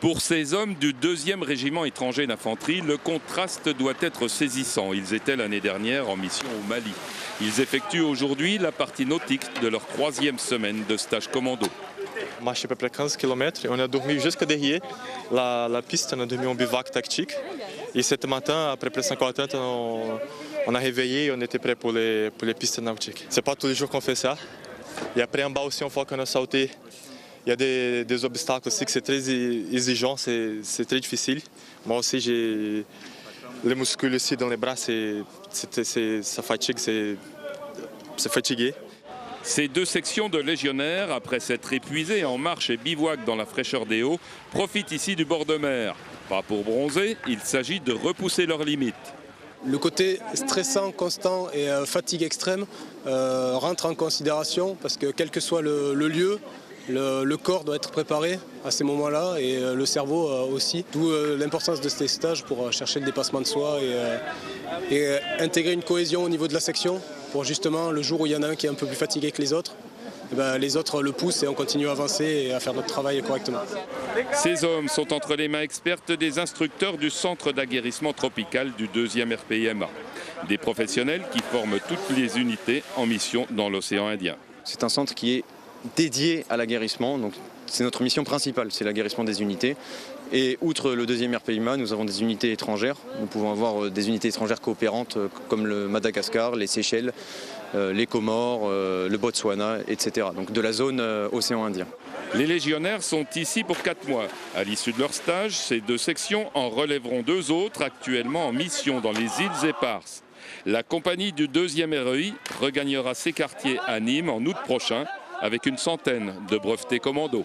Pour ces hommes du 2e régiment étranger d'infanterie, le contraste doit être saisissant. Ils étaient l'année dernière en mission au Mali. Ils effectuent aujourd'hui la partie nautique de leur 3e semaine de stage commando. Marché à peu près 15 km et on a dormi jusqu'à derrière la piste, on a dormi en bivouac tactique. Et ce matin, après près 50 ans, on a réveillé et on était prêt pour les pistes nautiques. C'est pas tous les jours qu'on fait ça. Et après en bas aussi, une fois qu'on a sauté, il y a des obstacles aussi que c'est très exigeant, c'est très difficile. Moi aussi, j'ai les muscles aussi dans les bras, ça fatigue, c'est fatigué. Ces 2 sections de légionnaires, après s'être épuisées en marche et bivouac dans la fraîcheur des hauts, profitent ici du bord de mer. Pas pour bronzer, il s'agit de repousser leurs limites. Le côté stressant, constant et fatigue extrême rentre en considération parce que quel que soit le lieu, le corps doit être préparé à ces moments-là et le cerveau aussi. D'où l'importance de ces stages pour chercher le dépassement de soi et intégrer une cohésion au niveau de la section pour justement le jour où il y en a un qui est un peu plus fatigué que les autres, les autres le poussent et on continue à avancer et à faire notre travail correctement. Ces hommes sont entre les mains expertes des instructeurs du centre d'aguerrissement tropical du 2e RPIMA. Des professionnels qui forment toutes les unités en mission dans l'océan Indien. C'est un centre qui est dédié à l'aguerrissement, donc c'est notre mission principale, c'est l'aguerrissement des unités. Et outre le 2e RPIMA, nous avons des unités étrangères. Nous pouvons avoir des unités étrangères coopérantes comme le Madagascar, les Seychelles, les Comores, le Botswana, etc. Donc de la zone océan Indien. Les légionnaires sont ici pour 4 mois. À l'issue de leur stage, ces 2 sections en relèveront 2 autres actuellement en mission dans les îles Éparses. La compagnie du 2e REI regagnera ses quartiers à Nîmes en août prochain avec une centaine de brevetés commando.